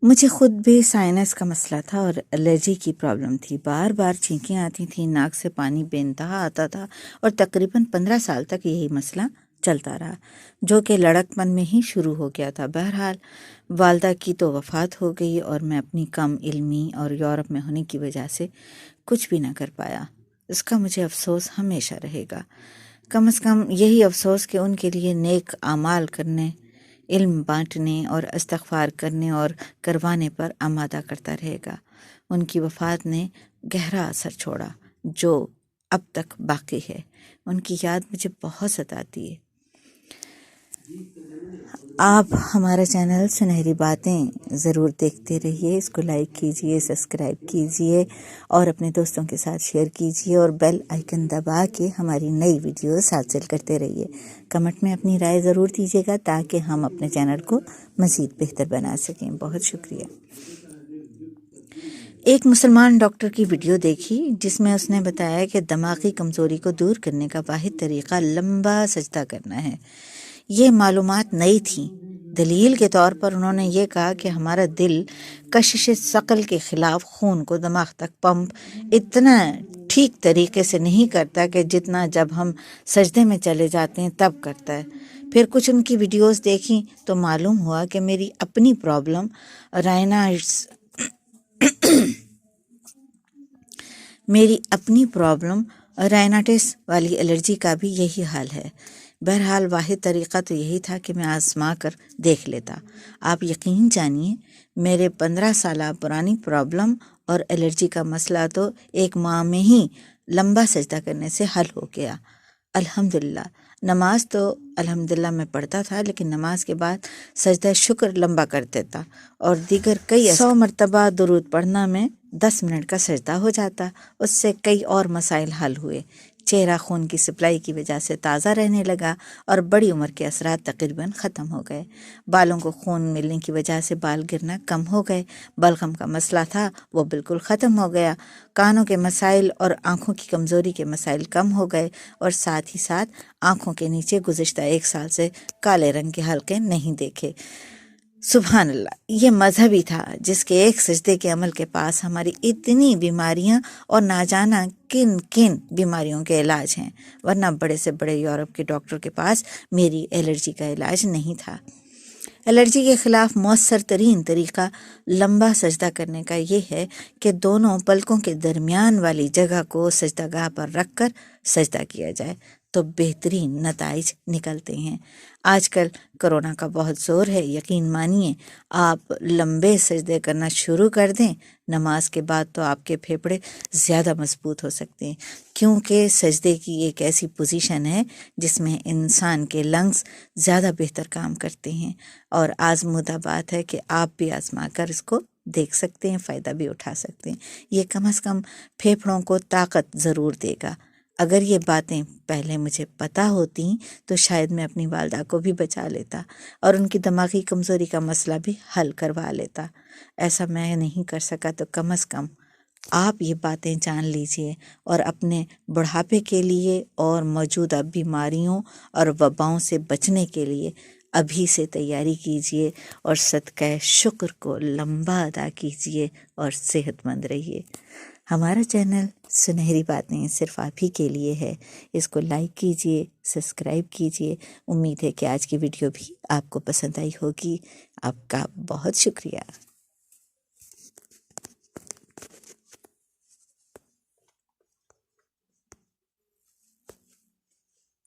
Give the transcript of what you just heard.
مجھے خود بھی سائنس کا مسئلہ تھا اور الرجی کی پرابلم تھی. بار بار چھینکیاں آتی تھیں، ناک سے پانی بے انتہا آتا تھا اور تقریباً 15 سال تک یہی مسئلہ چلتا رہا، جو کہ لڑکپن میں ہی شروع ہو گیا تھا. بہرحال والدہ کی تو وفات ہو گئی اور میں اپنی کم علمی اور یورپ میں ہونے کی وجہ سے کچھ بھی نہ کر پایا. اس کا مجھے افسوس ہمیشہ رہے گا. کم از کم یہی افسوس کہ ان کے لیے نیک اعمال کرنے، علم بانٹنے اور استغفار کرنے اور کروانے پر آمادہ کرتا رہے گا. ان کی وفات نے گہرا اثر چھوڑا جو اب تک باقی ہے. ان کی یاد مجھے بہت ستاتی ہے. آپ ہمارا چینل سنہری باتیں ضرور دیکھتے رہیے. اس کو لائک کیجئے، سبسکرائب کیجئے اور اپنے دوستوں کے ساتھ شیئر کیجئے اور بیل آئیکن دبا کے ہماری نئی ویڈیوز حاصل کرتے رہیے. کمنٹ میں اپنی رائے ضرور دیجیے گا تاکہ ہم اپنے چینل کو مزید بہتر بنا سکیں. بہت شکریہ. ایک مسلمان ڈاکٹر کی ویڈیو دیکھی جس میں اس نے بتایا کہ دماغی کمزوری کو دور کرنے کا واحد طریقہ لمبا سجدہ کرنا ہے. یہ معلومات نئی تھیں. دلیل کے طور پر انہوں نے یہ کہا کہ ہمارا دل کشش ثقل کے خلاف خون کو دماغ تک پمپ اتنا ٹھیک طریقے سے نہیں کرتا کہ جتنا جب ہم سجدے میں چلے جاتے ہیں تب کرتا ہے. پھر کچھ ان کی ویڈیوز دیکھیں تو معلوم ہوا کہ میری اپنی پرابلم رائنائٹس والی الرجی کا بھی یہی حال ہے. بہرحال واحد طریقہ تو یہی تھا کہ میں آزما کر دیکھ لیتا. آپ یقین جانیے میرے 15 سالہ پرانی پرابلم اور الرجی کا مسئلہ تو 1 ماہ میں ہی لمبا سجدہ کرنے سے حل ہو گیا. الحمدللہ. نماز تو الحمدللہ میں پڑھتا تھا، لیکن نماز کے بعد سجدہ شکر لمبا کر دیتا اور دیگر کئی 100 مرتبہ درود پڑھنا میں 10 منٹ کا سجدہ ہو جاتا. اس سے کئی اور مسائل حل ہوئے. چہرہ خون کی سپلائی کی وجہ سے تازہ رہنے لگا اور بڑی عمر کے اثرات تقریباً ختم ہو گئے. بالوں کو خون ملنے کی وجہ سے بال گرنا کم ہو گئے. بلغم کا مسئلہ تھا وہ بالکل ختم ہو گیا. کانوں کے مسائل اور آنکھوں کی کمزوری کے مسائل کم ہو گئے اور ساتھ ہی ساتھ آنکھوں کے نیچے گزشتہ 1 سال سے کالے رنگ کے حلقے نہیں دیکھے. سبحان اللہ. یہ مذہب ہی تھا جس کے ایک سجدے کے عمل کے پاس ہماری اتنی بیماریاں اور نہ جانا کن کن بیماریوں کے علاج ہیں، ورنہ بڑے سے بڑے یورپ کے ڈاکٹر کے پاس میری الرجی کا علاج نہیں تھا. الرجی کے خلاف مؤثر ترین طریقہ لمبا سجدہ کرنے کا یہ ہے کہ دونوں پلکوں کے درمیان والی جگہ کو سجدہ گاہ پر رکھ کر سجدہ کیا جائے تو بہترین نتائج نکلتے ہیں. آج کل کرونا کا بہت زور ہے. یقین مانیے آپ لمبے سجدے کرنا شروع کر دیں، نماز کے بعد تو آپ کے پھیپھڑے زیادہ مضبوط ہو سکتے ہیں، کیونکہ سجدے کی ایک ایسی پوزیشن ہے جس میں انسان کے لنگز زیادہ بہتر کام کرتے ہیں. اور آزمودہ بات ہے کہ آپ بھی آزما کر اس کو دیکھ سکتے ہیں، فائدہ بھی اٹھا سکتے ہیں. یہ کم از کم پھیپھڑوں کو طاقت ضرور دے گا. اگر یہ باتیں پہلے مجھے پتہ ہوتی تو شاید میں اپنی والدہ کو بھی بچا لیتا اور ان کی دماغی کمزوری کا مسئلہ بھی حل کروا لیتا. ایسا میں نہیں کر سکا تو کم از کم آپ یہ باتیں جان لیجئے اور اپنے بڑھاپے کے لیے اور موجودہ بیماریوں اور وباؤں سے بچنے کے لیے ابھی سے تیاری کیجئے اور صدقہ شکر کو لمبا ادا کیجئے اور صحت مند رہیے. ہمارا چینل سنہری باتیں صرف آپ ہی کے لیے ہے. اس کو لائک کیجئے، سبسکرائب کیجئے. امید ہے کہ آج کی ویڈیو بھی آپ کو پسند آئی ہوگی. آپ کا بہت شکریہ.